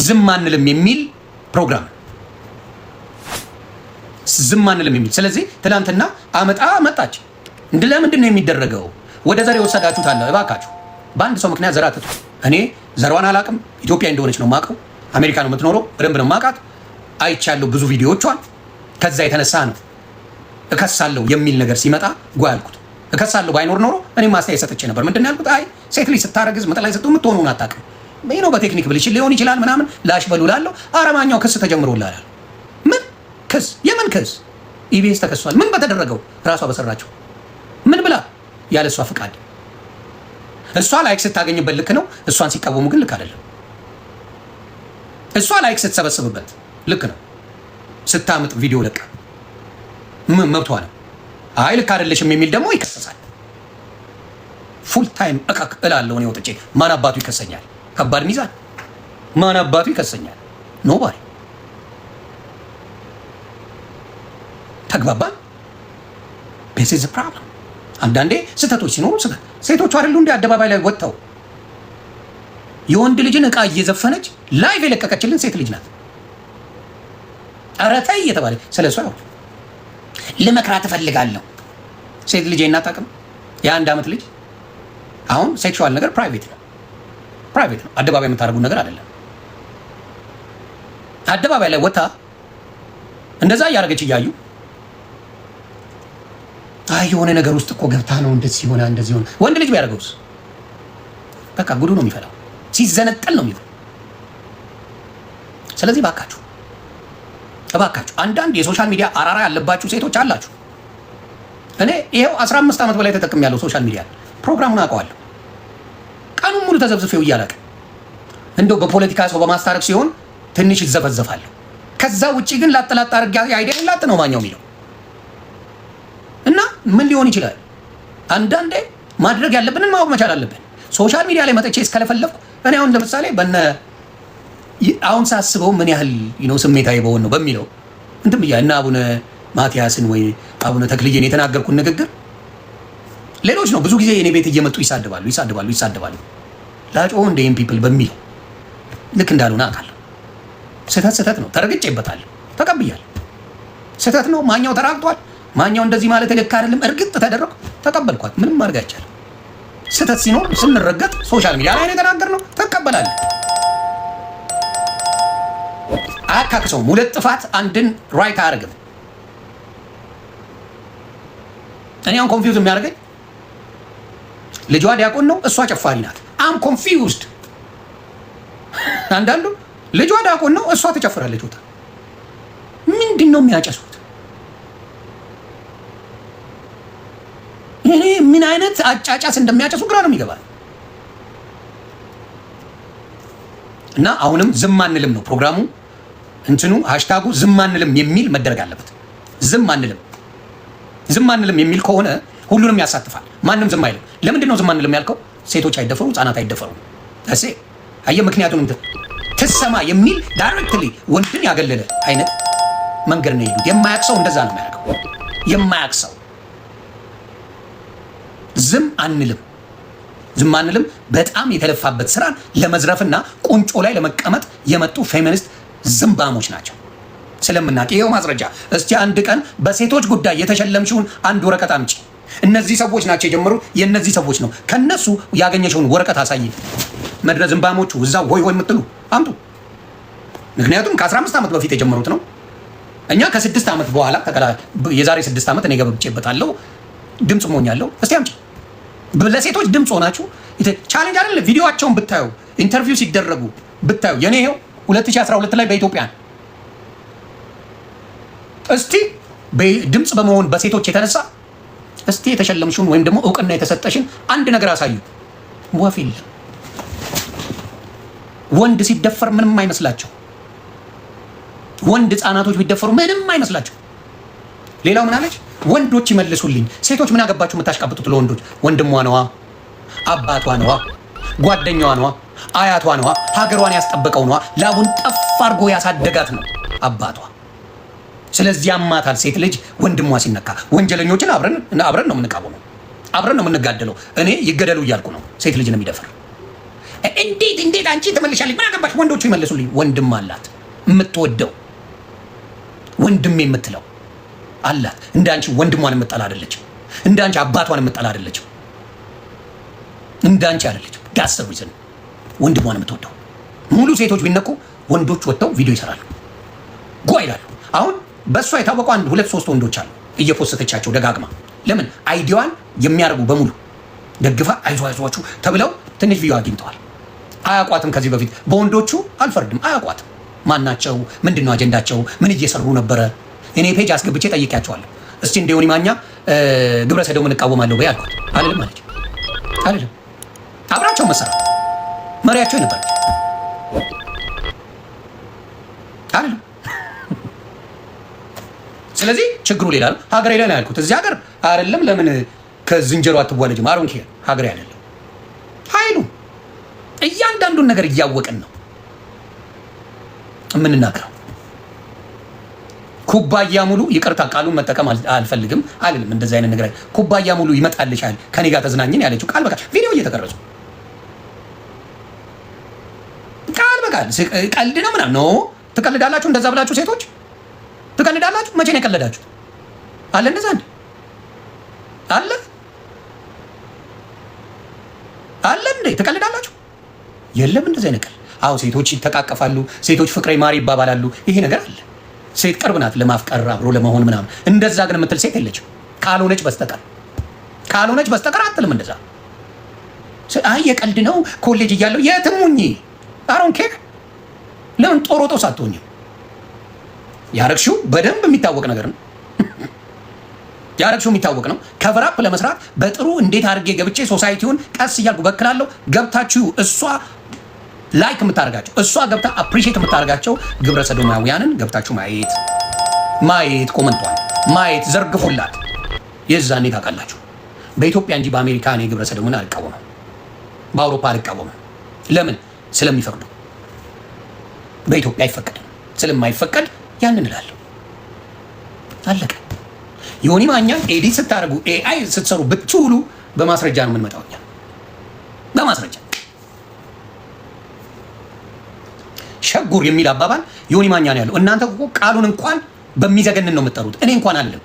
ዝም አንልም የሚል ፕሮግራም ዝም አንልም የሚል። ስለዚህ ትናንትና መጣች። ለምንድን ነው የሚደረገው? ወደ ዘር የወሰዳችሁት አለ። እባካችሁ በአንድ ሰው ምክንያት ዘር አትጡ። እኔ ዘሯን አላቅም። ኢትዮጵያ እንደሆነች ነው የማውቀው። አሜሪካ ነው የምትኖረው። በደንብ ነው የማውቃት። አይቻለሁ ብዙ ቪዲዮዎቿን። ከዛ የተነሳ ነው እከሳለሁ የሚል ነገር ሲመጣ ጓ ያልኩት። እከሳለሁ ባይኖር ኖሮ እኔ ማስተያየት ሰጥቼ ነበር። ምንድን ነው ያልኩት? አይ ሴት ልጅ ስታረግዝ ምጥ ላይ ስትሆን የምትሆኑን አታውቅም። ይህ ነው በቴክኒክ ብልሽ ሊሆን ይችላል ምናምን ላሽ በሉ ላለሁ። አረማኛው ክስ ተጀምሮላል። ምን ክስ? የምን ክስ? ኢቢኤስ ተከሷል። ምን በተደረገው? ራሷ በሰራቸው ምን ብላ ያለ እሷ ፍቃድ። እሷ ላይክ ስታገኝበት ልክ ነው። እሷን ሲቃወሙ ግን ልክ አይደለም። እሷ ላይክ ስትሰበስብበት ልክ ነው። ስታምጥ ቪዲዮ ለቃ መብቷ ነው። አይ ልክ አይደለሽም የሚል ደግሞ ይከሰሳል። ፉል ታይም እቃቅ እላለሁ እኔ ወጥቼ። ማን አባቱ ይከሰኛል? ከባድ ሚዛን። ማን አባቱ ይከሰኛል? ኖባሪ። ተግባባን? this is a problem። አንዳንዴ ስህተቶች ሲኖሩ ሴቶቹ አይደሉ እንደ አደባባይ ላይ ወጥተው የወንድ ልጅን እቃ እየዘፈነች ላይቭ የለቀቀችልን ሴት ልጅ ናት። ኧረ ተይ እየተባለ ስለሷ ያው ልመክራት እፈልጋለሁ። ሴት ልጅ አታውቅም። የአንድ ዓመት ልጅ አሁን ሴክሹዋል ነገር ፕራይቬት ነው። አደባባይ የምታደርጉት ነገር አይደለም። አደባባይ ላይ ወጣ እንደዛ እያደረገች እያዩ አይ የሆነ ነገር ውስጥ እኮ ገብታ ነው እንደዚህ ሆነ እንደዚህ ሆነ። ወንድ ልጅ ቢያደርገውስ በቃ ጉዱ ነው የሚፈላው። ሲዘነጠል ነው የሚፈላው። ስለዚህ እባካችሁ አንዳንድ የሶሻል ሚዲያ አራራ ያለባችሁ ሴቶች አላችሁ። እኔ ይሄው 15 ዓመት በላይ ተጠቅሜያለሁ ሶሻል ሚዲያ። ፕሮግራሙን አውቀዋለሁ። ቀኑን ሙሉ ተዘብዝፌው እያለቀ እንደው በፖለቲካ ሰው በማስታረቅ ሲሆን ትንሽ ይዘፈዘፋለሁ። ከዛ ውጪ ግን ላጥላጥ አድርጌ አይደል ላጥ ነው ማኛው የሚለው እና ምን ሊሆን ይችላል? አንዳንዴ ማድረግ ያለብንን ማወቅ መቻል አለብን። ሶሻል ሚዲያ ላይ መጥቼ እስከለፈለፍኩ እኔ አሁን ለምሳሌ አሁን ሳስበው ምን ያህል ስሜታዊ በሆን ነው በሚለው እንትን ብያ እና አቡነ ማቲያስን ወይ አቡነ ተክልዬን የተናገርኩት ንግግር ሌሎች ነው ብዙ ጊዜ የኔ ቤት እየመጡ ይሳደባሉ። ላጮ እንደ ኤም ፒፕል በሚለው ልክ እንዳልሆነ አውቃለሁ። ስህተት ነው። ተረግጬበታለሁ። ተቀብያለሁ። ስህተት ነው። ማኛው ተራግጧል። ማኛው እንደዚህ ማለት ልክ አይደለም። እርግጥ ተደረኩ፣ ተቀበልኳት። ምንም ማድረግ አይቻልም። ስህተት ሲኖር ስንረገጥ ሶሻል ሚዲያ ላይ የተናገርነው ተቀበላለሁ። አያካክሰውም። ሁለት ጥፋት አንድን ራይት አያደርግም። እኔ አሁን ኮንፊውዝ የሚያደርገኝ ልጇ ዲያቆን ነው፣ እሷ ጨፋሪ ናት። አም ኮንፊውዝድ። አንዳንዱ ልጇ ዲያቆን ነው፣ እሷ ትጨፍራለች። ወጣ ምንድን ነው የሚያጨሱት? እኔ ምን አይነት አጫጫስ እንደሚያጨሱ ግራ ነው የሚገባል። እና አሁንም ዝም አንልም ነው ፕሮግራሙ። እንትኑ ሃሽታጉ ዝም አንልም የሚል መደረግ አለበት። ዝም አንልም የሚል ከሆነ ሁሉንም ያሳትፋል። ማንም ዝም አይልም። ለምንድን ነው ዝም አንልም ያልከው? ሴቶች አይደፈሩ፣ ህጻናት አይደፈሩ። እሺ አየህ፣ ምክንያቱም ትሰማ የሚል ዳይሬክትሊ ወንድን ያገለለ አይነት መንገድ ነው የሄዱት። የማያውቅ ሰው እንደዛ ነው የሚያደርገው። የማያውቅ ሰው ዝም አንልም በጣም የተለፋበት ስራን ለመዝረፍና ቁንጮ ላይ ለመቀመጥ የመጡ ፌሚኒስት ዝምባሞች ናቸው ስለምናውቅ። ይሄው ማስረጃ። እስቲ አንድ ቀን በሴቶች ጉዳይ የተሸለምሽውን አንድ ወረቀት አምጪ። እነዚህ ሰዎች ናቸው የጀመሩት። የእነዚህ ሰዎች ነው። ከነሱ ያገኘሽውን ወረቀት አሳይ። መድረ ዝምባሞቹ እዛ ሆይ የምትሉ አምጡ። ምክንያቱም ከ15 ዓመት በፊት የጀመሩት ነው። እኛ ከ6 ዓመት በኋላ የዛሬ 6 ዓመት እኔ ገብቼበታለሁ። ድምፅ ሞኛለሁ። እስቲ አምጪ። ለሴቶች ድምፅ ሆናችሁ ቻሌንጅ አይደለ? ቪዲዮአቸውን ብታዩ፣ ኢንተርቪው ሲደረጉ ብታዩ። የኔ ይሄው 2012 ላይ በኢትዮጵያ እስቲ ድምፅ በመሆን በሴቶች የተነሳ እስቲ የተሸለምሽውን ወይም ደግሞ እውቅና የተሰጠሽን አንድ ነገር አሳዩ። ወፍ የለም። ወንድ ሲደፈር ምንም አይመስላቸው። ወንድ ህፃናቶች ቢደፈሩ ምንም አይመስላቸው። ሌላው ምን አለች? ወንዶች ይመልሱልኝ። ሴቶች ምን አገባችሁ የምታሽቃብጡት ለወንዶች? ወንድሟ ነዋ፣ አባቷ ነዋ፣ ጓደኛዋ ነዋ፣ አያቷ ነዋ፣ ሀገሯን ያስጠበቀው ነዋ፣ ላቡን ጠፍ አድርጎ ያሳደጋት ነው አባቷ። ስለዚህ ያማታል ሴት ልጅ ወንድሟ ሲነካ። ወንጀለኞችን አብረን ነው የምንቃወመው፣ አብረን ነው የምንጋደለው። እኔ ይገደሉ እያልኩ ነው ሴት ልጅን የሚደፍር እንዴት አንቺ ትመልሻለች? ምን አገባሽ? ወንዶቹ ይመልሱልኝ። ወንድም አላት የምትወደው ወንድም የምትለው አላት። እንዳንቺ ወንድሟን የምጠላ አይደለችም። እንዳንቺ አባቷን የምጠላ አይደለችም። እንዳንቺ አይደለችም። ዳሰሩ ይዘን ወንድሟን የምትወደው ሙሉ ሴቶች ቢነቁ ወንዶች ወጥተው ቪዲዮ ይሰራሉ፣ ጓ ይላሉ። አሁን በእሷ የታወቁ 1 2 3 ወንዶች አሉ እየፖስተቻቸው ደጋግማ። ለምን አይዲዋን የሚያደርጉ በሙሉ ደግፋ አይዟችሁ ተብለው ትንሽ ቪዲዮ አግኝተዋል። አያቋትም። ከዚህ በፊት በወንዶቹ አልፈርድም። አያቋትም። ማናቸው? ምንድነው አጀንዳቸው? ምን እየሰሩ ነበረ? እኔ ፔጅ አስገብቼ ጠይቄያቸዋለሁ። እስቲ እንደ ዮኒ ማኛ ግብረ ሰዶምን እቃወማለሁ በይ አልኳት። አልልም አለች። አልልም። አብራቸው መሰራ መሪያቸው ነበረች። አልልም። ስለዚህ ችግሩ ሌላ ነው። ሀገሬ ላይ ነው ያልኩት። እዚህ ሀገር አይደለም። ለምን ከዝንጀሮ አትዋለጅም? አሮንኪ ሀገሬ አይደለም። ኃይሉ እያንዳንዱን ነገር እያወቅን ነው የምንናገረው። ኩባያ ሙሉ ይቅርታ፣ ቃሉን መጠቀም አልፈልግም አልልም። እንደዚህ አይነት ነገር ኩባያ ሙሉ ይመጣልሻል ከኔ ጋር ተዝናኝን ያለችው ቃል በቃል ቪዲዮ እየተቀረጹ ቃል በቃል ቀልድ ነው ምናምን ነው። ትቀልዳላችሁ እንደዛ ብላችሁ ሴቶች ትቀልዳላችሁ። መቼ ነው የቀለዳችሁት? አለ እንደዛ እንዴ? አለ እንዴ? ትቀልዳላችሁ? የለም እንደዛ አይነት ቀልድ። አዎ ሴቶች ይተቃቀፋሉ፣ ሴቶች ፍቅሬ ማሪ ይባባላሉ። ይሄ ነገር አለ። ሴት ቅርብ ናት ለማፍቀር አብሮ ለመሆን ምናምን። እንደዛ ግን የምትል ሴት የለችም ካልሆነች በስተቀር አትልም እንደዛ። አይ የቀልድ ነው ኮሌጅ እያለሁ የትሙኝ አሮን ኬክ ለምን ጦሮጦስ አትሆኝም? ያረግሽው በደንብ የሚታወቅ ነገር ነው። ያረግሽው የሚታወቅ ነው። ከቨራፕ ለመስራት በጥሩ እንዴት አድርጌ ገብቼ ሶሳይቲውን ቀስ እያልኩ በክላለሁ። ገብታችሁ እሷ ላይክ የምታደርጋቸው እሷ ገብታ አፕሪሺየት የምታደርጋቸው ግብረ ሰዶማውያንን ገብታችሁ ማየት ኮመንቷን ማየት ዘርግፉላት። የዛኔ ታውቃላችሁ። በኢትዮጵያ እንጂ በአሜሪካ እኔ ግብረ ሰዶምን አልቃወምም፣ በአውሮፓ አልቃወምም። ለምን? ስለሚፈቅዱ። በኢትዮጵያ አይፈቀድም። ስለማይፈቀድ ያንን እላለሁ። አለቀ። ዮኒ ማኛ ኤዲት ስታደርጉ ኤአይ ስትሰሩ ብትውሉ በማስረጃ ነው የምንመጣው እኛ በማስረጃ። ሸጉር የሚል አባባል ዮኒ ማኛ ነው ያለው። እናንተ እኮ ቃሉን እንኳን በሚዘገንን ነው የምትጠሩት። እኔ እንኳን አይደለም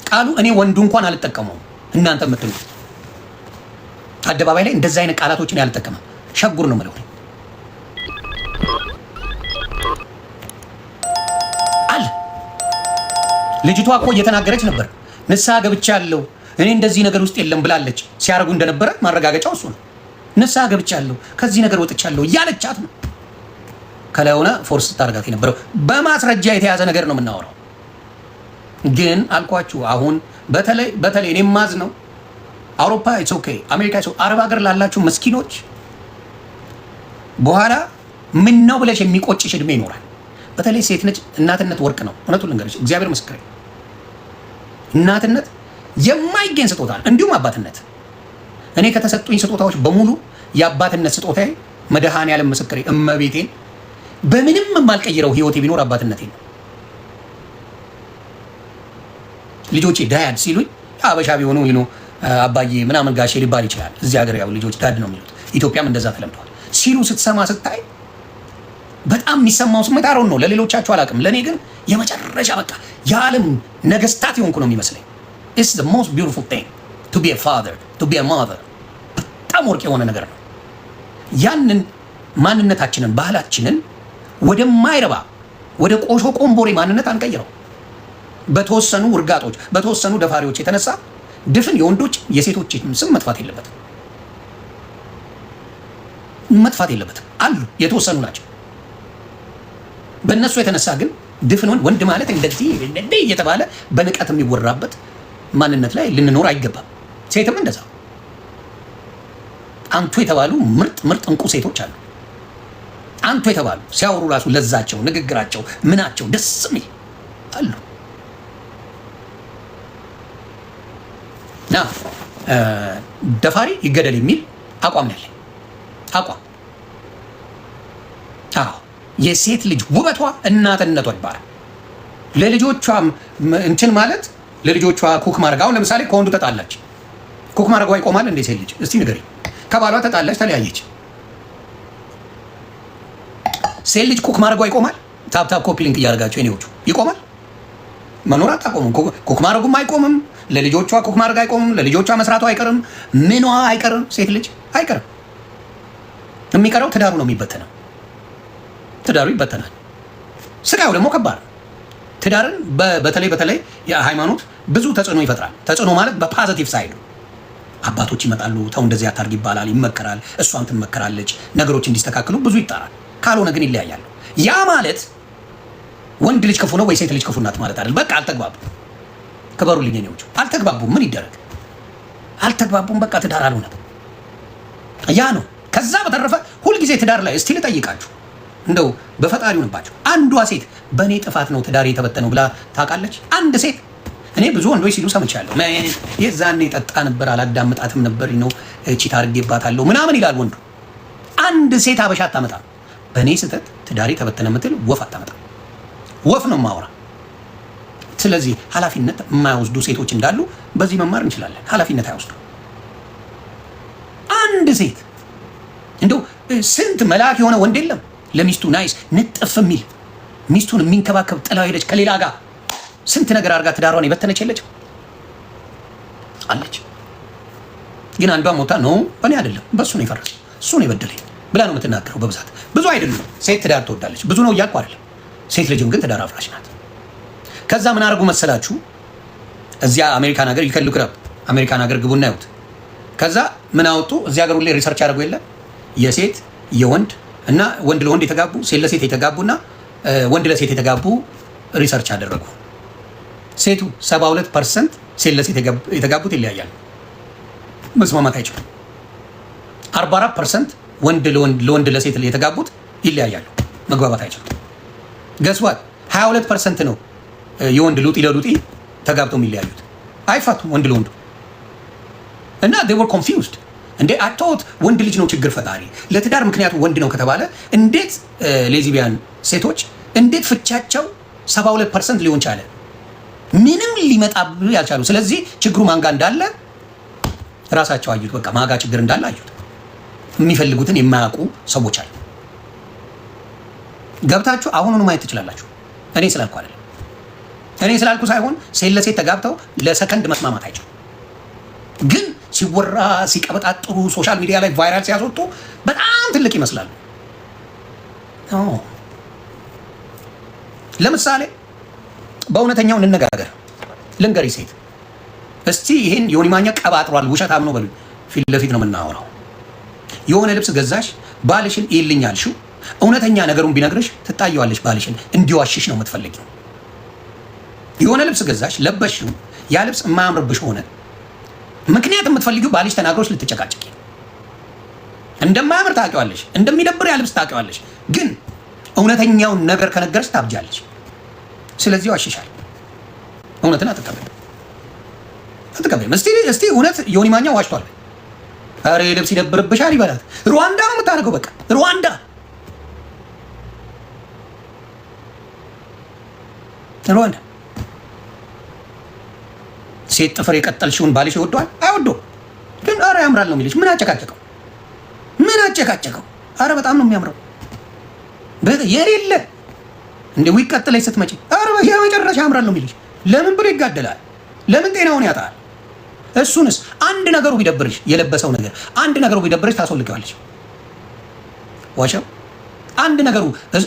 ቃሉ እኔ ወንዱ እንኳን አልጠቀመውም። እናንተ የምትሉት አደባባይ ላይ እንደዛ አይነት ቃላቶችን ያልጠቀመም ሸጉር ነው የምለው አለ። ልጅቷ እኮ እየተናገረች ነበር። ንስሐ ገብቻለሁ እኔ እንደዚህ ነገር ውስጥ የለም ብላለች። ሲያደርጉ እንደነበረ ማረጋገጫው እሱ ነው። ንስሐ ገብቻለሁ ከዚህ ነገር ወጥቻለሁ እያለቻት ነው። ከላይ ሆነ ፎርስ ስታደርጋት የነበረው በማስረጃ የተያዘ ነገር ነው የምናወራው። ግን አልኳችሁ አሁን በተለይ እኔ ማዝ ነው አውሮፓ ኢትስ ኦኬ፣ አሜሪካ ኢትስ ኦኬ፣ አረብ ሀገር ላላችሁ መስኪኖች በኋላ ምን ነው ብለሽ የሚቆጭሽ እድሜ ይኖራል። በተለይ ሴት ነች። እናትነት ወርቅ ነው። እውነቱን ልንገርሽ፣ እግዚአብሔር ምስክሬ፣ እናትነት የማይገኝ ስጦታ ነው። እንዲሁም አባትነት። እኔ ከተሰጡኝ ስጦታዎች በሙሉ የአባትነት ስጦታዬ መድኃኔዓለም ምስክሬ፣ እመቤቴን በምንም የማልቀይረው ህይወቴ ቢኖር አባትነቴ ነው። ልጆቼ ዳድ ሲሉኝ አበሻ ቢሆኑ አባዬ ምናምን ጋሼ ሊባል ይችላል። እዚህ ሀገር ያው ልጆች ዳድ ነው የሚሉት። ኢትዮጵያም እንደዛ ተለምደዋል ሲሉ ስትሰማ ስታይ በጣም የሚሰማው ስሜት አሮን ነው። ለሌሎቻችሁ አላውቅም። ለእኔ ግን የመጨረሻ በቃ የዓለም ነገስታት የሆንኩ ነው የሚመስለኝ። It's the most beautiful thing to be a father, to be a mother። በጣም ወርቅ የሆነ ነገር ነው። ያንን ማንነታችንን ባህላችንን ወደማይረባ ወደ ቆሾ ቆምቦሬ ማንነት አንቀይረው። በተወሰኑ ውርጋጦች በተወሰኑ ደፋሪዎች የተነሳ ድፍን የወንዶች የሴቶች ስም መጥፋት የለበትም አሉ የተወሰኑ ናቸው። በእነሱ የተነሳ ግን ድፍን ወንድ ማለት እንደዚህ እየተባለ በንቀት የሚወራበት ማንነት ላይ ልንኖር አይገባም። ሴትም እንደዛ አንቱ የተባሉ ምርጥ እንቁ ሴቶች አሉ። አንቱ የተባሉ ሲያወሩ ራሱ ለዛቸው፣ ንግግራቸው፣ ምናቸው ደስ የሚል አሉ። ና ደፋሪ ይገደል የሚል አቋም ያለኝ አቋም። አዎ የሴት ልጅ ውበቷ እናትነቷ ይባላል። ለልጆቿ እንትን ማለት ለልጆቿ ኩክ ማድረግ። አሁን ለምሳሌ ከወንዱ ተጣላች፣ ኩክ ማድረጓ ይቆማል እንዴ? ሴት ልጅ እስቲ ንገሪ። ከባሏ ተጣላች፣ ተለያየች፣ ሴት ልጅ ኩክ ማድረጓ ይቆማል? ታፕ ኮፒ ሊንክ እያደረጋቸው የኔዎቹ ይቆማል? መኖር አታቆምም። ኩክ ማድረጉም አይቆምም። ለልጆቿ ኩክ ማድረግ አይቆምም። ለልጆቿ መስራቷ አይቀርም። ምኗ አይቀርም። ሴት ልጅ አይቀርም። የሚቀረው ትዳሩ ነው የሚበተነው። ትዳሩ ይበተናል። ስቃዩ ደግሞ ከባድ ነው። ትዳርን በተለይ የሃይማኖት ብዙ ተጽዕኖ ይፈጥራል። ተጽዕኖ ማለት በፖዚቲቭ ሳይዱ አባቶች ይመጣሉ። ተው እንደዚህ አታርግ ይባላል፣ ይመከራል። እሷም ትመከራለች። ነገሮች እንዲስተካከሉ ብዙ ይጣራል። ካልሆነ ግን ይለያያሉ። ያ ማለት ወንድ ልጅ ክፉ ነው ወይ ሴት ልጅ ክፉ ናት ማለት አይደል። በቃ አልተግባቡም። ክበሩልኝ እኔዎች አልተግባቡም። ምን ይደረግ? አልተግባቡም። በቃ ትዳር አልሆነም። ያ ነው። ከዛ በተረፈ ሁልጊዜ ትዳር ላይ እስቲ ልጠይቃችሁ፣ እንደው በፈጣሪ ሆንባችሁ አንዷ ሴት በእኔ ጥፋት ነው ትዳር የተበተነው ብላ ታውቃለች? አንድ ሴት እኔ ብዙ ወንዶች ሲሉ ሰምቻለሁ። የዛኔ ጠጣ ነበር አላዳምጣትም ነበር ነው ቺት አድርጌባታለሁ ምናምን ይላል ወንዱ። አንድ ሴት አበሻ አታመጣ። በእኔ ስህተት ትዳሬ ተበተነ ምትል ወፍ አታመጣ። ወፍ ነው ማውራ። ስለዚህ ኃላፊነት የማይወስዱ ሴቶች እንዳሉ በዚህ መማር እንችላለን። ኃላፊነት አይወስዱ። አንድ ሴት እንደው ስንት መልአክ የሆነ ወንድ የለም ለሚስቱ ናይስ ንጥፍ የሚል ሚስቱን የሚንከባከብ ጥላው ሄደች ከሌላ ጋር ስንት ነገር አድርጋ ትዳሯን የበተነች የለች አለች። ግን አንዷ ሞታ ነው በእኔ አይደለም በእሱ ነው የፈረሰ እሱ ነው የበደለኝ ብላ ነው የምትናገረው። በብዛት ብዙ አይደሉም። ሴት ትዳር ትወዳለች። ብዙ ነው እያልኩ አይደለም። ሴት ልጅም ግን ትዳር አፍራሽ ናት። ከዛ ምን አድርጉ መሰላችሁ? እዚያ አሜሪካን ሀገር ይከልሉ ክረብ አሜሪካን ሀገር ግቡና ያዩት። ከዛ ምን አወጡ? እዚያ ሀገር ሁሌ ሪሰርች ያደርጉ የለ የሴት የወንድ እና ወንድ ለወንድ የተጋቡ ሴት ለሴት የተጋቡና ወንድ ለሴት የተጋቡ ሪሰርች አደረጉ። ሴቱ 72% ሴት ለሴት የተጋቡት ይለያያሉ፣ መስማማት አይችሉም። 44% ለወንድ ለሴት የተጋቡት ይለያያሉ፣ መግባባት አይችሉም። ገስዋት 22% ነው የወንድ ሉጢ ለሉጢ ተጋብተው የሚለያዩት፣ አይፋቱም ወንድ ለወንዱ እና they were confused። እንዴ አቶት ወንድ ልጅ ነው ችግር ፈጣሪ ለትዳር ምክንያቱ ወንድ ነው ከተባለ እንዴት ሌዝቢያን ሴቶች እንዴት ፍቻቸው 72% ሊሆን ቻለ? ምንም ሊመጣ ያልቻሉ። ስለዚህ ችግሩ ማንጋ እንዳለ ራሳቸው አዩት። በቃ ማጋ ችግር እንዳለ አዩት። የሚፈልጉትን የማያውቁ ሰዎች አሉ። ገብታችሁ አሁኑኑ ማየት ትችላላችሁ። እኔ ስላልኩ አይደለም። እኔ ስላልኩ ሳይሆን ሴት ለሴት ተጋብተው ለሰከንድ መስማማት አይችሉም። ግን ሲወራ ሲቀበጣጥሩ ሶሻል ሚዲያ ላይ ቫይራል ሲያስወጡ በጣም ትልቅ ይመስላሉ። ለምሳሌ በእውነተኛው እንነጋገር። ልንገሪ ሴት እስቲ ይሄን ዮኒ ማኛ ቀባጥሯል ውሸታም ነው በሉኝ። ፊት ለፊት ነው የምናወራው። የሆነ ልብስ ገዛሽ ባልሽን ይልኛል ሹ እውነተኛ ነገሩን ቢነግርሽ ትጣየዋለሽ። ባልሽን እንዲዋሽሽ ነው የምትፈልጊው። የሆነ ልብስ ገዛሽ ለበሽው ያ ልብስ የማያምርብሽ ሆነ ምክንያት የምትፈልጊው ባልሽ ተናግሮሽ ልትጨቃጨቂ እንደማያምር ታውቂዋለሽ፣ እንደሚደብር ያ ልብስ ታውቂዋለሽ። ግን እውነተኛውን ነገር ከነገርሽ ታብጃለሽ። ስለዚህ ዋሽሻል። እውነትን አትቀበልም። እስቲ እውነት ዮኒ ማኛ ዋሽቷል። ኧረ ልብስ ይደብርብሻል ይበላት። ሩዋንዳ ነው የምታደርገው። በቃ ሩዋንዳ ሴት ጥፍር የቀጠልሽውን ባልሽ ይወደዋል አይወደው? ግን ኧረ ያምራል ነው የሚልሽ። ምን አጨቃጨቀው? ኧረ በጣም ነው የሚያምረው የሌለ እንደ ቀጥለሽ ስትመጪ ኧረ የመጨረሻ ያምራል ነው የሚልሽ። ለምን ብሎ ይጋደላል? ለምን ጤናውን ያጣል? እሱንስ አንድ ነገሩ ቢደብርሽ የለበሰው ነገር አንድ ነገሩ ቢደብርሽ ታስወልቀዋለሽ። ዋሻው አንድ ነገሩ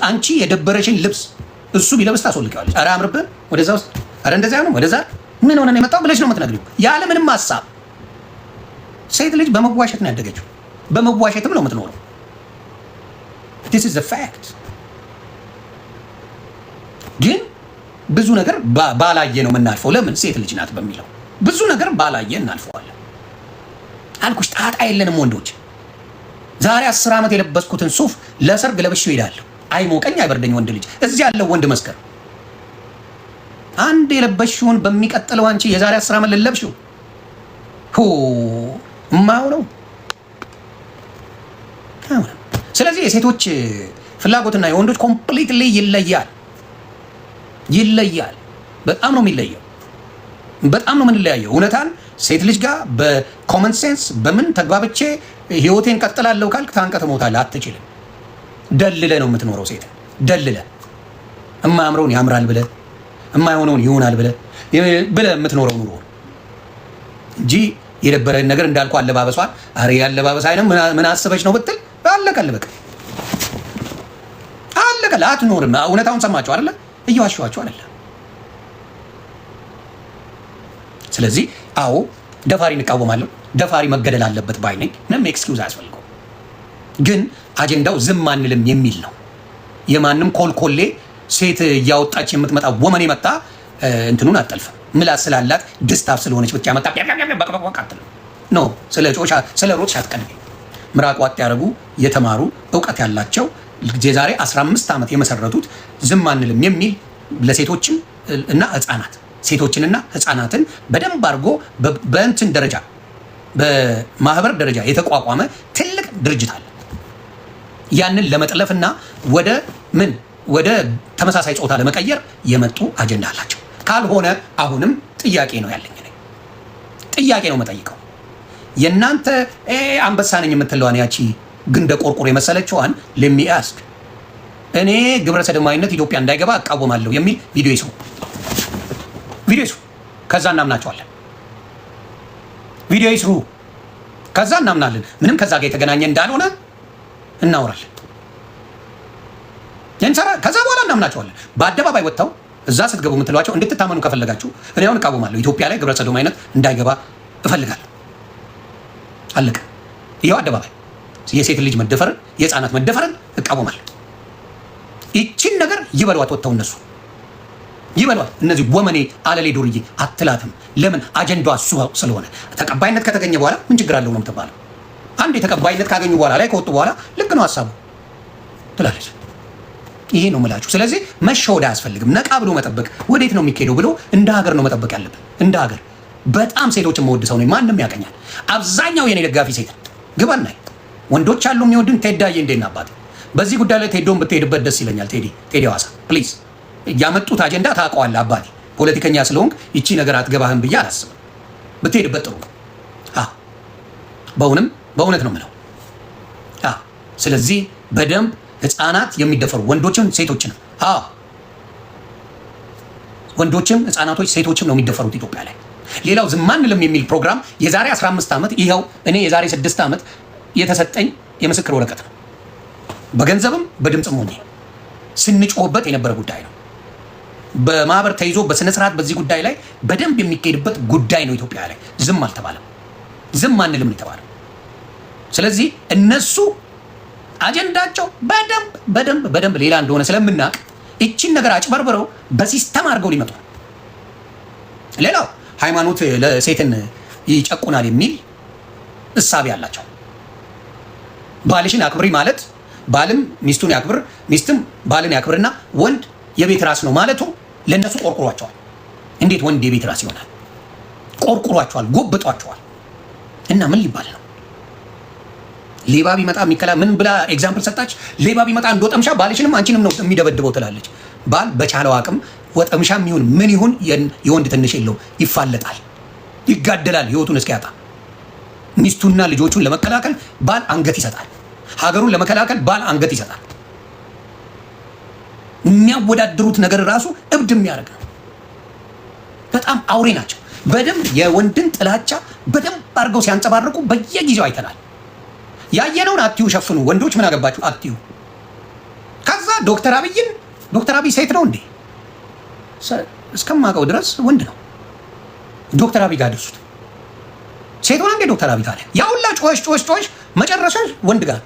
አንቺ የደበረሽን ልብስ እሱ ቢለብስ ታስወልቀዋለሽ። ኧረ አምርብህ ወደዛ ውስጥ ኧረ እንደዛ ነው ወደዛ ምን ሆነ ነው የመጣው ብለሽ ነው የምትነግሪው ያለ ምንም ሀሳብ። ሴት ልጅ በመዋሸት ነው ያደገችው፣ በመዋሸትም ነው የምትኖረው። this is the fact። ግን ብዙ ነገር ባላየ ነው የምናልፈው። ለምን? ሴት ልጅ ናት በሚለው ብዙ ነገር ባላየ እናልፈዋለን። አልኩሽ ጣጣ የለንም ወንዶች። ዛሬ 10 ዓመት የለበስኩትን ሱፍ ለሰርግ ለብሼው እሄዳለሁ። አይሞቀኝ አይበርደኝ። ወንድ ልጅ እዚህ ያለው ወንድ መስከር አንድ የለበሽውን በሚቀጥለው አንቺ የዛሬ 10 ዓመት ልለብሽው ማውለው። ስለዚህ የሴቶች ፍላጎትና የወንዶች ኮምፕሊትሊ ይለያል። በጣም ነው የሚለየው። በጣም ነው የምንለያየው። እውነታን ሴት ልጅ ጋር በኮመን ሴንስ በምን ተግባብቼ ህይወቴን ቀጥላለሁ ካልክ ታንቀ ትሞታለህ። አትችልም። ደልለ ነው የምትኖረው ሴት ደልለ እማያምረውን ያምራል ብለ እማይሆነውን ይሆናል ብለ የምትኖረው ኑሮ እንጂ የደበረን ነገር እንዳልኩ አለባበሷን አሬ ያለባበስ አይነ ምን አስበሽ ነው ብትል አለቀል በቃ አለቀል አትኖርም። እውነታውን ሰማችሁ አይደለ? እየዋሸኋችሁ አይደለ? ስለዚህ አዎ ደፋሪ እንቃወማለሁ። ደፋሪ መገደል አለበት ባይ ነኝ። ምንም ኤክስኪውዝ አያስፈልገው። ግን አጀንዳው ዝም አንልም የሚል ነው። የማንም ኮልኮሌ ሴት እያወጣች የምትመጣ ወመኔ መጣ እንትኑን አጠልፍም። ምላስ ስላላት ድስታፍ ስለሆነች ብቻ መጣ አትልም። ኖ ስለ ሮጥሽ አትቀድሚ። ምራቅ ዋጥ ያደረጉ የተማሩ እውቀት ያላቸው የዛሬ 15 ዓመት የመሰረቱት ዝም አንልም የሚል ለሴቶችም እና ህፃናት ሴቶችንና ህፃናትን በደንብ አድርጎ በእንትን ደረጃ በማህበር ደረጃ የተቋቋመ ትልቅ ድርጅት አለ። ያንን ለመጥለፍና ወደ ተመሳሳይ ጾታ ለመቀየር የመጡ አጀንዳ አላቸው። ካልሆነ አሁንም ጥያቄ ነው ያለኝ። ጥያቄ ነው መጠይቀው። የእናንተ አንበሳ ነኝ የምትለዋን ያቺ ግንደ ቆርቆሮ የመሰለችዋን ለሚያስክ እኔ ግብረ ሰዶማዊነት ኢትዮጵያ እንዳይገባ አቃወማለሁ የሚል ቪዲዮ ይስሩ። ከዛ እናምናቸዋለን። ቪዲዮ ይስሩ፣ ከዛ እናምናለን። ምንም ከዛ ጋር የተገናኘ እንዳልሆነ እናወራለን። ከዛ በኋላ እናምናቸዋለን። በአደባባይ ወጥተው እዛ ስትገቡ የምትሏቸው እንድትታመኑ ከፈለጋችሁ እኔ አሁን እቃወማለሁ። ኢትዮጵያ ላይ ግብረ ሰዶማዊነት እንዳይገባ እፈልጋለሁ። አለቀ። ይኸው አደባባይ የሴት ልጅ መደፈርን የህፃናት መደፈርን እቃወማለሁ። ይቺን ነገር ይበሏት፣ ወጥተው እነሱ ይበሏት። እነዚህ ወመኔ አለሌ ዱርዬ አትላትም። ለምን? አጀንዳዋ እሱ ስለሆነ። ተቀባይነት ከተገኘ በኋላ ምን ችግር አለው ነው የምትባለው። አንድ የተቀባይነት ካገኙ በኋላ ላይ ከወጡ በኋላ ልክ ነው ሀሳቡ ትላለች። ይሄ ነው የምላችሁ። ስለዚህ መሸወድ አያስፈልግም። ነቃ ብሎ መጠበቅ ወዴት ነው የሚካሄደው ብሎ እንደ ሀገር ነው መጠበቅ ያለብን። እንደ ሀገር በጣም ሴቶችን መወድ ሰው ነኝ። ማንም ያቀኛል። አብዛኛው የኔ ደጋፊ ሴት ግባና ወንዶች አሉ የሚወድን። ቴዳዬ እንዴት አባቴ በዚህ ጉዳይ ላይ ቴዶን ብትሄድበት ደስ ይለኛል። ቴዲ ሐዋሳ ፕሊዝ። ያመጡት አጀንዳ ታውቀዋለህ አባቴ። ፖለቲከኛ ስለሆንክ ይቺ ነገር አትገባህም ብዬ አላስብም። ብትሄድበት ጥሩ ነው። በእውነት ነው የምለው። ስለዚህ በደንብ ህፃናት የሚደፈሩ ወንዶችም ሴቶችንም ወንዶችም ህፃናቶች ሴቶችም ነው የሚደፈሩት ኢትዮጵያ ላይ። ሌላው ዝም አንልም የሚል ፕሮግራም የዛሬ 15 ዓመት ይኸው እኔ የዛሬ 6 ዓመት የተሰጠኝ የምስክር ወረቀት ነው። በገንዘብም በድምፅም ሆኜ ስንጮህበት የነበረ ጉዳይ ነው። በማህበር ተይዞ በስነ ስርዓት በዚህ ጉዳይ ላይ በደንብ የሚካሄድበት ጉዳይ ነው። ኢትዮጵያ ላይ ዝም አልተባለም። ዝም አንልም ነው የተባለው። ስለዚህ እነሱ አጀንዳቸው በደንብ ሌላ እንደሆነ ስለምናውቅ እቺን ነገር አጭበርብረው በሲስተም አድርገው ሊመጡ ነው። ሌላው ሃይማኖት ለሴትን ይጨቁናል የሚል እሳቤ አላቸው። ባልሽን አክብሪ ማለት ባልም ሚስቱን ያክብር፣ ሚስትም ባልን ያክብርና ወንድ የቤት ራስ ነው ማለቱ ለነሱ ቆርቁሯቸዋል። እንዴት ወንድ የቤት ራስ ይሆናል? ቆርቁሯቸዋል፣ ጎብጧቸዋል። እና ምን ሊባል ነው? ሌባ ቢመጣ ምን ብላ ኤግዛምፕል ሰጣች? ሌባ ቢመጣ እንደ ወጠምሻ ባልሽንም አንቺንም ነው የሚደበድበው ትላለች። ባል በቻለው አቅም ወጠምሻም ይሁን ምን ይሁን የወንድ ትንሽ የለው፣ ይፋለጣል፣ ይጋደላል ህይወቱን እስኪያጣ። ሚስቱና ልጆቹን ለመከላከል ባል አንገት ይሰጣል። ሀገሩን ለመከላከል ባል አንገት ይሰጣል። የሚያወዳድሩት ነገር ራሱ እብድ የሚያደርግ ነው። በጣም አውሬ ናቸው። በደንብ የወንድን ጥላቻ በደንብ አድርገው ሲያንጸባርቁ በየጊዜው አይተናል። ያየነውን አትዩ ሸፍኑ። ወንዶች ምን አገባችሁ አትዩ። ከዛ ዶክተር አብይ ሴት ነው እንዴ? እስከማውቀው ድረስ ወንድ ነው። ዶክተር አብይ ጋር ደርሱት። ሴት ሆነ እንዴ ዶክተር አብይ ታዲያ? ያ ሁላ ጮሽ መጨረሻ ወንድ ጋር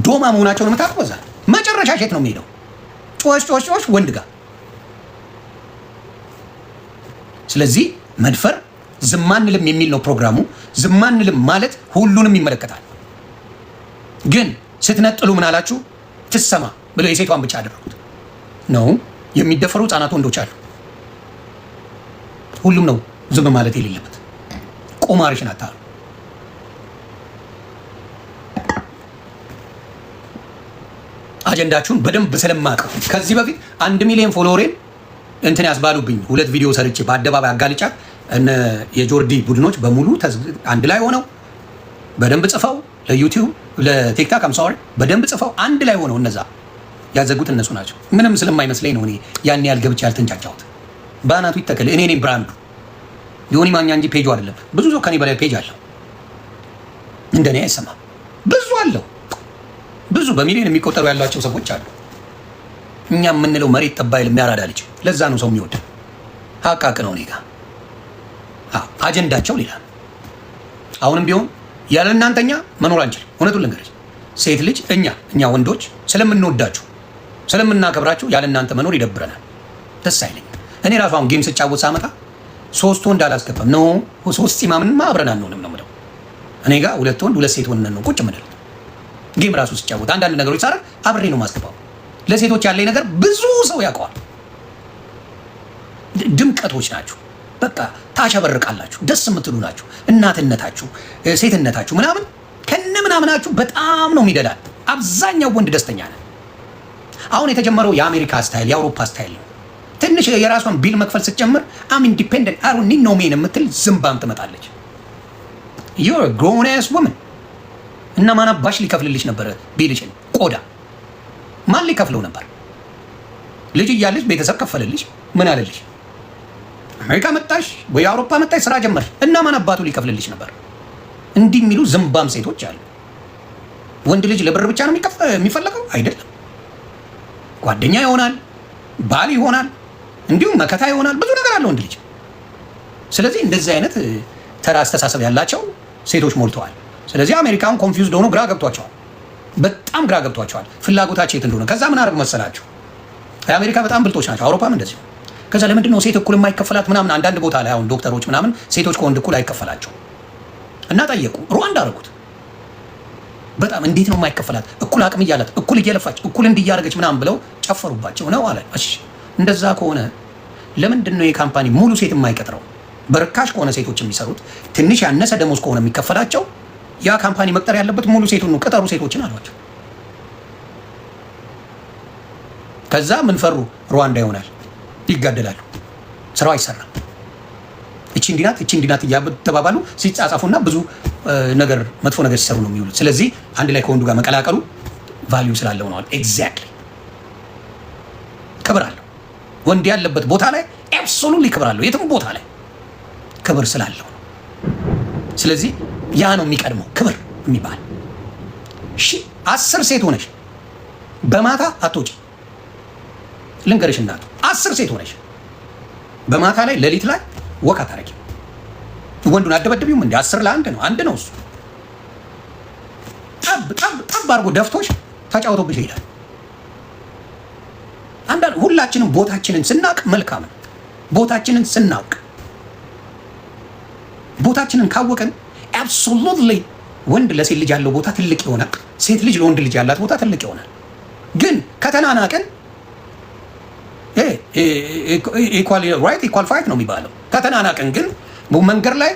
ዶማ መሆናቸውን የምታውቁ በዛ መጨረሻ ሴት ነው የሚሄደው። ጮሽ ወንድ ጋር። ስለዚህ መድፈር ዝም አንልም የሚል ነው ፕሮግራሙ። ዝም አንልም ማለት ሁሉንም ይመለከታል። ግን ስትነጥሉ ምን አላችሁ? ትሰማ ብለው የሴቷን ብቻ አደረጉት ነው። የሚደፈሩ ህፃናት ወንዶች አሉ። ሁሉም ነው ዝም ማለት የሌለበት። ቁማርሽን አታሉ። አጀንዳችሁን በደንብ ስለማቀው ከዚህ በፊት 1 ሚሊዮን ፎሎወሬን እንትን ያስባሉብኝ 2 ቪዲዮ ሰርቼ በአደባባይ አጋልጫ እነ የጆርዲ ቡድኖች በሙሉ አንድ ላይ ሆነው በደንብ ጽፈው ለዩቲዩብ ለቲክታክ አምሳወር በደንብ ጽፈው አንድ ላይ ሆነው እነዛ ያዘጉት እነሱ ናቸው። ምንም ስለማይመስለኝ ነው እኔ ያን ያህል ገብቼ ያልተንጫጫሁት። በአናቱ ይተከል። እኔ ነኝ ብራንዱ ዮኒ ማኛ እንጂ ፔጁ አይደለም። ብዙ ሰው ከኔ በላይ ፔጅ አለው፣ እንደኔ አይሰማም። ብዙ አለው፣ ብዙ በሚሊዮን የሚቆጠሩ ያሏቸው ሰዎች አሉ። እኛ የምንለው መሬት ጠባይል የሚያራዳ ልጅ። ለዛ ነው ሰው የሚወድ። ሀቃቅ ነው። እኔ ጋ አጀንዳቸው ሌላ። አሁንም ቢሆን ያለ እናንተኛ መኖር አንችልም። እውነቱን ልንገርሽ፣ ሴት ልጅ እኛ ወንዶች ስለምንወዳችሁ ስለምናከብራችሁ ያለ እናንተ መኖር ይደብረናል፣ ደስ አይለኝም። እኔ ራሱ አሁን ጌም ስጫወት ሳመጣ 3 ወንድ አላስገባም ነው 3 ፂማምንማ አብረን አንሆንም ነው የምለው። እኔ ጋር 2 ወንድ 2 ሴት ሆነን ነው ቁጭ ምንል። ጌም ራሱ ስጫወት አንዳንድ ነገሮች ሳረ አብሬ ነው ማስገባው። ለሴቶች ያለኝ ነገር ብዙ ሰው ያውቀዋል። ድምቀቶች ናችሁ፣ በቃ ታሸበርቃላችሁ፣ ደስ የምትሉ ናችሁ። እናትነታችሁ፣ ሴትነታችሁ ምናምን ከነ ምናምናችሁ በጣም ነው የሚደላል። አብዛኛው ወንድ ደስተኛ ነን። አሁን የተጀመረው የአሜሪካ ስታይል የአውሮፓ ስታይል ነው። ትንሽ የራሷን ቢል መክፈል ስትጀምር አም ኢንዲፔንደንት አሩ ኒ ኖ ሜን የምትል ዝምባም ትመጣለች። ዩር ግሮን አስ ወመን እና ማን አባሽ ሊከፍልልሽ ነበረ ቢልሽን? ቆዳ ማን ሊከፍለው ነበር? ልጅ እያለሽ ቤተሰብ ከፈለልሽ። ምን አለልሽ? አሜሪካ መጣሽ ወይ አውሮፓ መጣሽ ስራ ጀመር እና ማን አባቱ ሊከፍልልሽ ነበር? እንዲህ የሚሉ ዝምባም ሴቶች አሉ። ወንድ ልጅ ለብር ብቻ ነው የሚፈለገው አይደለም። ጓደኛ ይሆናል፣ ባል ይሆናል፣ እንዲሁም መከታ ይሆናል። ብዙ ነገር አለው ወንድ ልጅ። ስለዚህ እንደዚህ አይነት ተራ አስተሳሰብ ያላቸው ሴቶች ሞልተዋል። ስለዚህ አሜሪካን ኮንፊውዝድ ሆኖ ግራ ገብቷቸዋል። በጣም ግራ ገብቷቸዋል ፍላጎታቸው የት እንደሆነ። ከዛ ምን አደረግ መሰላችሁ? የአሜሪካ በጣም ብልጦች ናቸው፣ አውሮፓም እንደዚሁ። ከዛ ለምንድን ነው ሴት እኩል የማይከፈላት ምናምን? አንዳንድ ቦታ ላይ አሁን ዶክተሮች ምናምን ሴቶች ከወንድ እኩል አይከፈላቸው እና ጠየቁ። ሩዋንዳ አደረጉት። በጣም እንዴት ነው የማይከፈላት? እኩል አቅም እያላት እኩል እየለፋች እኩል እንዲያደርገች ምናምን ብለው ጨፈሩባቸው ነው አለ። እሺ እንደዛ ከሆነ ለምንድን ነው የካምፓኒ ሙሉ ሴት የማይቀጥረው? በርካሽ ከሆነ ሴቶች የሚሰሩት ትንሽ ያነሰ ደሞዝ ከሆነ የሚከፈላቸው ያ ካምፓኒ መቅጠር ያለበት ሙሉ ሴቱን ነው። ቅጠሩ ሴቶችን አሏቸው። ከዛ ምን ፈሩ? ሩዋንዳ ይሆናል፣ ይጋደላሉ፣ ስራው አይሰራም። እቺ እንዲናት እቺ እንዲናት እያተባባሉ ሲጻጻፉና ብዙ ነገር መጥፎ ነገር ሲሰሩ ነው የሚውሉት። ስለዚህ አንድ ላይ ከወንዱ ጋር መቀላቀሉ ቫልዩ ስላለው ነው። ኤግዛክትሊ ክብር አለው። ወንድ ያለበት ቦታ ላይ አብሶሉትሊ ክብር አለው። የትም ቦታ ላይ ክብር ስላለው ነው። ስለዚህ ያ ነው የሚቀድመው ክብር የሚባል። እሺ 10 ሴት ሆነሽ በማታ አትወጪ። ልንገርሽ እናቱ 10 ሴት ሆነሽ በማታ ላይ ሌሊት ላይ ወካ ታረቂ። ወንዱን አደበደቢውም እንደ 10 ለ1 ነው። አንድ ነው እሱ። ጠብ አድርጎ ደፍቶሽ ተጫውቶብሽ ይሄዳል። አንዳንድ ሁላችንም ቦታችንን ስናውቅ መልካም ነው። ቦታችንን ስናውቅ ቦታችንን ካወቀን አብሶሉትሊ ወንድ ለሴት ልጅ ያለው ቦታ ትልቅ ይሆናል። ሴት ልጅ ለወንድ ልጅ ያላት ቦታ ትልቅ ይሆናል። ግን ከተናናቅን ኢኳል ራይት ኢኳል ፋይት ነው የሚባለው። ከተናናቅን ግን መንገድ ላይ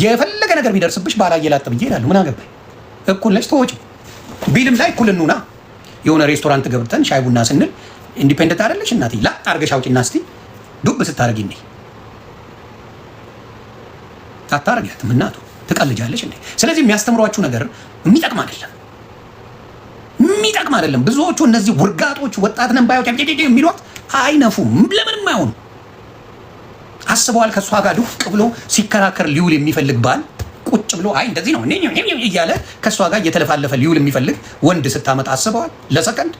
የፈለገ ነገር ቢደርስብሽ ባላየላጥ ብዬ እላለሁ። ምን አገባኝ? እኩል ነች ተወጪ። ቢልም ላይ እኩል እንሁና። የሆነ ሬስቶራንት ገብተን ሻይ ቡና ስንል ኢንዲፔንደንት አይደለሽ እናቴ ላጥ አድርገሽ አውጪና እስቲ ዱብ ስታደርጊ ነይ አታረጊያትም እናቱ ትቀልጃለሽ እንዴ? ስለዚህ የሚያስተምሯችሁ ነገር የሚጠቅም አይደለም። ብዙዎቹ እነዚህ ውርጋጦች ወጣት ነን ባዮች የሚሏት አይነፉም። ለምንም አይሆኑ። አስበዋል። ከእሷ ጋር ዱቅ ብሎ ሲከራከር ሊውል የሚፈልግ ባል ቁጭ ብሎ አይ እንደዚህ ነው እያለ ከእሷ ጋር እየተለፋለፈ ሊውል የሚፈልግ ወንድ ስታመጣ አስበዋል ለሰከንድ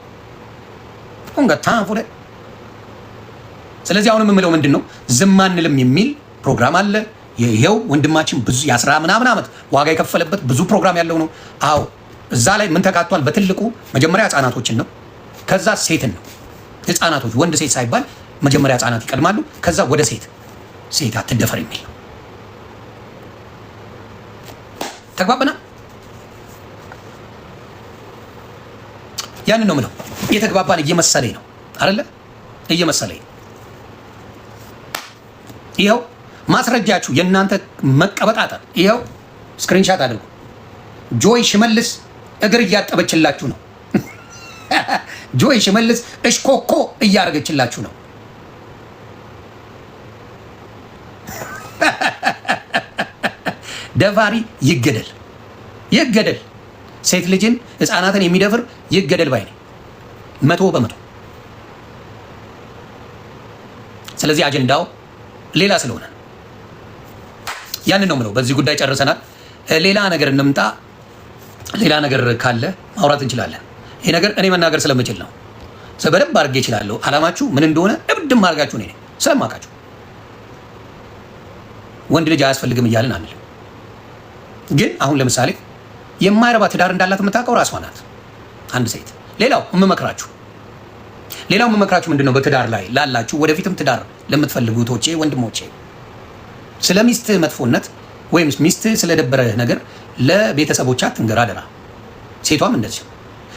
ፉደ። ስለዚህ አሁን የምለው ምንድን ነው? ዝም አንልም የሚል ፕሮግራም አለ። ይሄው ወንድማችን ብዙ የ10 ምናምን ዓመት ዋጋ የከፈለበት ብዙ ፕሮግራም ያለው ነው። አዎ እዛ ላይ ምን ተካቷል? በትልቁ መጀመሪያ ህፃናቶችን ነው፣ ከዛ ሴትን ነው። ህፃናቶች ወንድ ሴት ሳይባል መጀመሪያ ህፃናት ይቀድማሉ፣ ከዛ ወደ ሴት አትደፈር የሚል ነው። ተግባብና ያንን ነው ምለው። እየተግባባን እየመሰለኝ ነው አይደለ? እየመሰለኝ ይኸው ማስረጃችሁ የእናንተ መቀበጣጠር ይኸው ስክሪንሻት አድርጉ። ጆይ ሽመልስ እግር እያጠበችላችሁ ነው። ጆይ ሽመልስ እሽኮኮ እያደረገችላችሁ ነው። ደፋሪ ይገደል። ሴት ልጅን ህፃናትን የሚደፍር ይገደል ባይ ነኝ 100%። ስለዚህ አጀንዳው ሌላ ስለሆነ ያንን ነው ምለው። በዚህ ጉዳይ ጨርሰናል። ሌላ ነገር እንምጣ። ሌላ ነገር ካለ ማውራት እንችላለን። ይሄ ነገር እኔ መናገር ስለምችል ነው። በደንብ አድርጌ እችላለሁ። አላማችሁ ምን እንደሆነ እብድም አድርጋችሁ እኔ ስለማውቃችሁ ወንድ ልጅ አያስፈልግም እያልን አንልም። ግን አሁን ለምሳሌ የማይረባ ትዳር እንዳላት የምታውቀው ራሷ ናት አንድ ሴት። ሌላው የምመክራችሁ ምንድነው በትዳር ላይ ላላችሁ ወደፊትም ትዳር ለምትፈልጉ እህቶቼ፣ ወንድሞቼ ስለ ሚስትህ መጥፎነት ወይም ሚስትህ ስለደበረ ነገር ለቤተሰቦቿ አትንገር አደራ። ሴቷም እንደዚህ።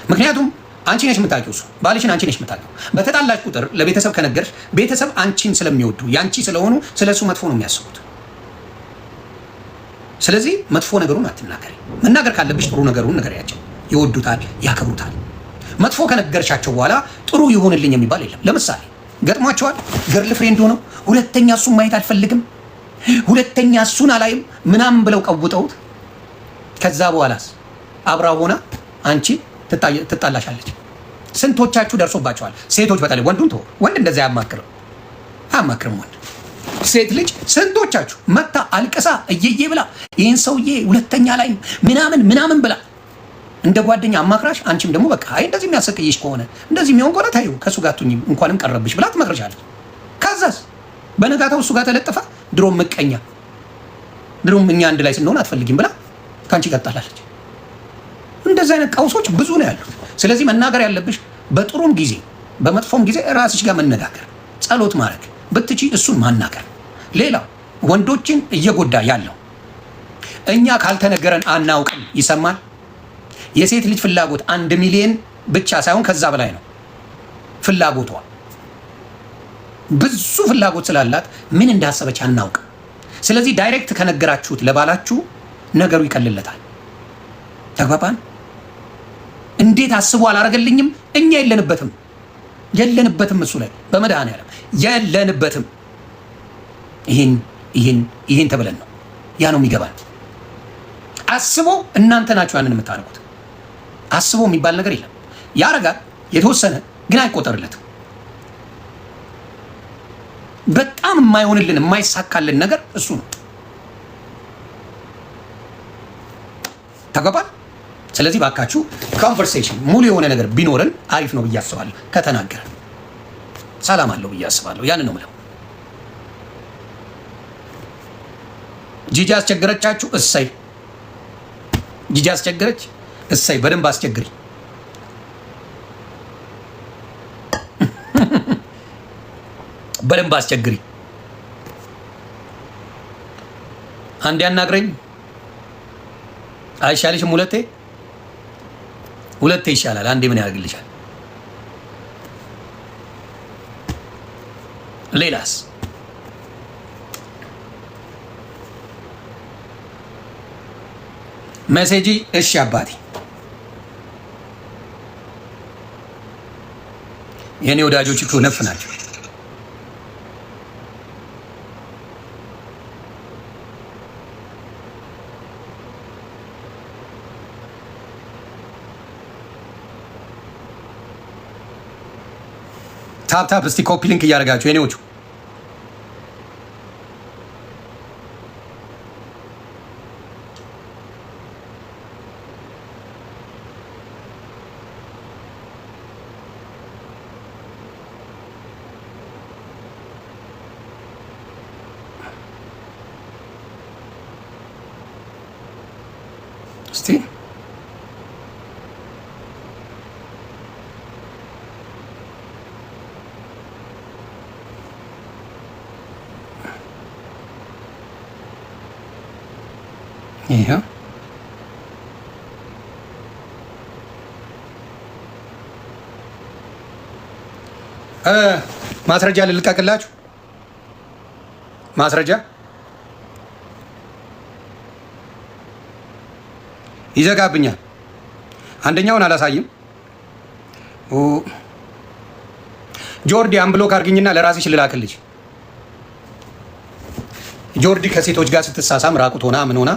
ምክንያቱም አንቺ ነሽ የምታውቂው፣ እሱ ባልሽን አንቺ ነሽ የምታውቂው። በተጣላሽ ቁጥር ለቤተሰብ ከነገርሽ ቤተሰብ አንቺን ስለሚወዱ ያንቺ ስለሆኑ ስለሱ መጥፎ ነው የሚያስቡት። ስለዚህ መጥፎ ነገሩን አትናገሪ። መናገር ካለብሽ ጥሩ ነገሩን ንገሪያቸው። ይወዱታል፣ ያከብሩታል። መጥፎ ከነገርሻቸው በኋላ ጥሩ ይሆንልኝ የሚባል የለም። ለምሳሌ ገጥሟቸዋል። ገርል ፍሬንድ ሆነው ሁለተኛ እሱን ማየት አልፈልግም፣ ሁለተኛ እሱን አላይም ምናምን ብለው ቀውጠውት ከዛ በኋላስ አብራ ሆና አንቺ ትጣላሻለች። ስንቶቻችሁ ደርሶባቸዋል? ሴቶች በተለይ ወንዱን ተወው። ወንድ እንደዛ አያማክርም ወንድ። ሴት ልጅ ስንቶቻችሁ መታ አልቅሳ እየዬ ብላ ይህን ሰውዬ ሁለተኛ ላይ ምናምን ብላ እንደ ጓደኛ አማክራሽ፣ አንቺም ደግሞ በቃ አይ እንደዚህ የሚያሰቅይሽ ከሆነ እንደዚህ የሚሆን ከሆነ ታዩ ከእሱ ጋር አትሁኚ እንኳንም ቀረብሽ ብላ ትመክርሻለች። ከዛስ በነጋታው እሱ ጋር ተለጥፋ ድሮም ምቀኛ፣ ድሮም እኛ አንድ ላይ ስንሆን አትፈልጊም ብላ ከአንቺ ጋር ትጣላለች። እንደዚህ አይነት ቀውሶች ብዙ ነው ያሉት። ስለዚህ መናገር ያለብሽ በጥሩም ጊዜ በመጥፎም ጊዜ ራስሽ ጋር መነጋገር፣ ጸሎት ማድረግ ብትቺ እሱን ማናገር። ሌላው ወንዶችን እየጎዳ ያለው እኛ ካልተነገረን አናውቅም። ይሰማል። የሴት ልጅ ፍላጎት 1 ሚሊዮን ብቻ ሳይሆን ከዛ በላይ ነው ፍላጎቷ። ብዙ ፍላጎት ስላላት ምን እንዳሰበች አናውቅም። ስለዚህ ዳይሬክት ከነገራችሁት ለባላችሁ ነገሩ ይቀልለታል። ተግባባን? እንዴት አስቦ አላረገልኝም? እኛ የለንበትም እሱ ላይ በመድኃኒዓለም የለንበትም። ይህን ተብለን ነው ያ ነው የሚገባን። አስቦ እናንተ ናችሁ ያንን የምታደርጉት። አስቦ የሚባል ነገር የለም። ያረጋል የተወሰነ ግን አይቆጠርለትም። በጣም የማይሆንልን የማይሳካልን ነገር እሱ ነው። ተግባባን? ስለዚህ ባካችሁ ኮንቨርሴሽን ሙሉ የሆነ ነገር ቢኖርን አሪፍ ነው ብዬ አስባለሁ። ከተናገረን ሰላም አለው ብዬ አስባለሁ። ያን ነው የምለው። ጂጂ አስቸገረቻችሁ? እሰይ። ጂጂ አስቸገረች? እሰይ። በደንብ አስቸግሪ። በደንብ አስቸግሪ። አንዴ አናግረኝ አይሻልሽም? ሁለቴ ይሻላል። አንዴ ምን ያደርግልሻል? ሌላስ? ሜሴጂ እሺ አባቴ የኔ ወዳጆች እኮ ነፍ ናቸው። ታፕ እስቲ ኮፒ ሊንክ እያደረጋችሁ የኔዎቹ እስቲ ይሄ ማስረጃ ልልቀቅላችሁ። ማስረጃ ይዘጋብኛል። አንደኛውን አላሳይም። ጆርዲ አንብሎክ አድርግኝና ለራስሽ ልላክልሽ። ጆርዲ ከሴቶች ጋር ስትሳሳም ራቁት ሆና ምን ሆና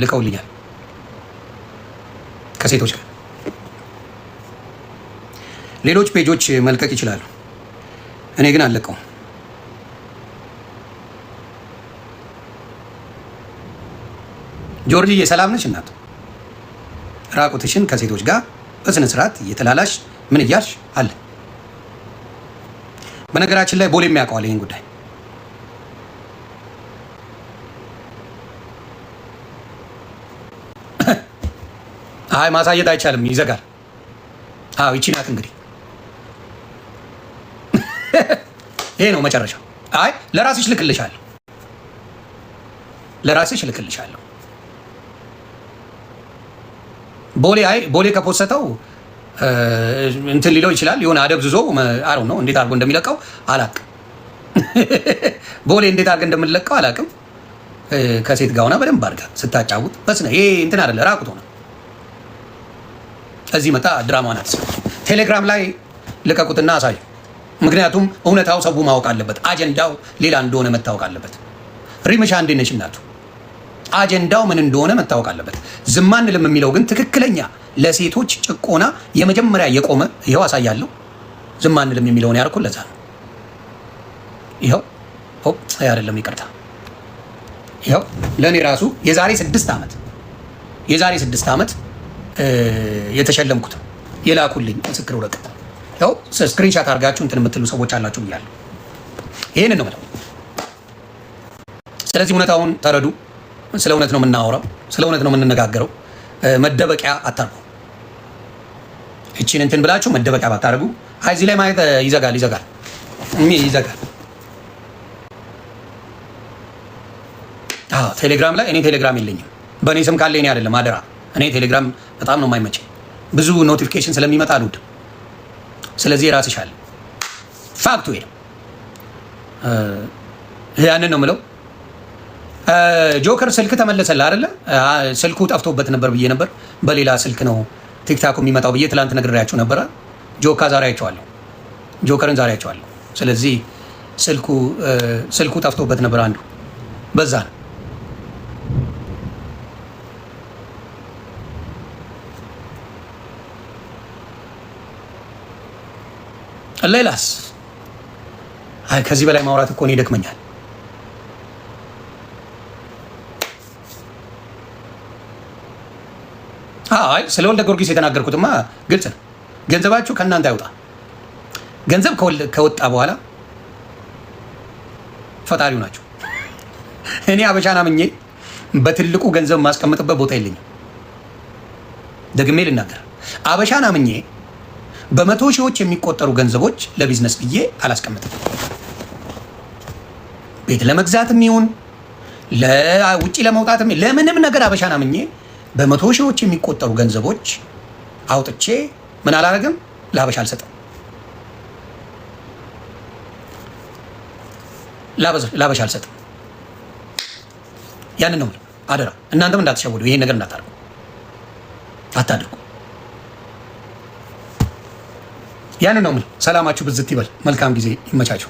ልከውልኛል። ከሴቶች ጋር። ሌሎች ፔጆች መልቀቅ ይችላሉ፣ እኔ ግን አልለቀውም። ጆርጂዬ ሰላም ነች እናት? ራቁትሽን ከሴቶች ጋር በስነ ስርዓት እየተላላሽ ምን እያልሽ አለ። በነገራችን ላይ ቦሌ የሚያውቀዋል ይህን ጉዳይ። አይ ማሳየት አይቻልም፣ ይዘጋል። አዎ ይቺ ናት እንግዲህ። ይሄ ነው መጨረሻው። አይ ለራስሽ ልክልሻለሁ፣ ለራስሽ ልክልሻለሁ። ቦሌ ከፖሰተው እንትን ሊለው ይችላል። የሆነ አደብዝዞ አረው ነው እንዴት አድርጎ እንደሚለቀው አላቅም። ቦሌ እንዴት አድርገ እንደምንለቀው አላቅም። ከሴት ጋር ሆና በደንብ አድርጋ ስታጫውት በስነ ይሄ እንትን አይደለ ራቁት ሆነ። እዚህ መጣ ድራማ ናት። ቴሌግራም ላይ ልቀቁትና አሳዩ። ምክንያቱም እውነታው ሰው ማወቅ አለበት። አጀንዳው ሌላ እንደሆነ መታወቅ አለበት። ሪምሻ እንዴት ነሽ እናቱ? አጀንዳው ምን እንደሆነ መታወቅ አለበት። ዝም አንልም የሚለው ግን ትክክለኛ ለሴቶች ጭቆና የመጀመሪያ የቆመ ይኸው አሳያለሁ። ዝም አንልም የሚለውን ያርኩ ለዛ ነው። ይኸው አይደለም ይቅርታ፣ ይኸው ለእኔ ራሱ የዛሬ 6 ዓመት የተሸለምኩት የላኩልኝ ምስክር ወረቀት ይኸው ስክሪንሻት አድርጋችሁ እንትን የምትሉ ሰዎች አላችሁ ብያለሁ። ይህንን ነው የምለው። ስለዚህ እውነታውን ተረዱ። ስለ እውነት ነው የምናወራው፣ ስለ እውነት ነው የምንነጋገረው። መደበቂያ አታርጉ። እቺን እንትን ብላችሁ መደበቂያ ባታርጉ። አይ እዚህ ላይ ማየት ይዘጋል። ቴሌግራም ላይ እኔ ቴሌግራም የለኝም። በእኔ ስም ካለ እኔ አይደለም አደራ። እኔ ቴሌግራም በጣም ነው የማይመቸኝ፣ ብዙ ኖቲፊኬሽን ስለሚመጣ አልወድም። ስለዚህ ራስሽ አለ ፋክቱ ይሄ ያንን ነው የምለው። ጆከር ስልክ ተመለሰልህ አይደለ? ስልኩ ጠፍቶበት ነበር ብዬ ነበር። በሌላ ስልክ ነው ቲክታኩ የሚመጣው ብዬ ትላንት ነግሬያችሁ ነበረ። ጆከርን ዛሬ አይቼዋለሁ። ስለዚህ ስልኩ ጠፍቶበት ነበር አንዱ፣ በዛ ነው። ሌላስ ከዚህ በላይ ማውራት እኮ እኔ ይደክመኛል። አይ ስለ ወልደ ጊዮርጊስ የተናገርኩትማ ግልጽ ነው። ገንዘባችሁ ከእናንተ አይውጣ። ገንዘብ ከወጣ በኋላ ፈጣሪው ናቸው። እኔ አበሻን አምኜ በትልቁ ገንዘብ ማስቀምጥበት ቦታ የለኝም። ደግሜ ልናገር፣ አበሻን አምኜ በመቶ ሺዎች የሚቆጠሩ ገንዘቦች ለቢዝነስ ብዬ አላስቀምጥም። ቤት ለመግዛትም ይሁን ለውጪ ለመውጣትም ለምንም ነገር አበሻን አምኜ በመቶ ሺዎች የሚቆጠሩ ገንዘቦች አውጥቼ ምን አላረግም፣ ለአበሻ አልሰጥም። ለአበሻ አልሰጥም። ያንን ነው አደራ። እናንተም እንዳትሸወዱ፣ ይሄን ነገር አታድርጉ። ያንን ነው የምልህ። ሰላማችሁ ብዝት ይበል። መልካም ጊዜ ይመቻችሁ።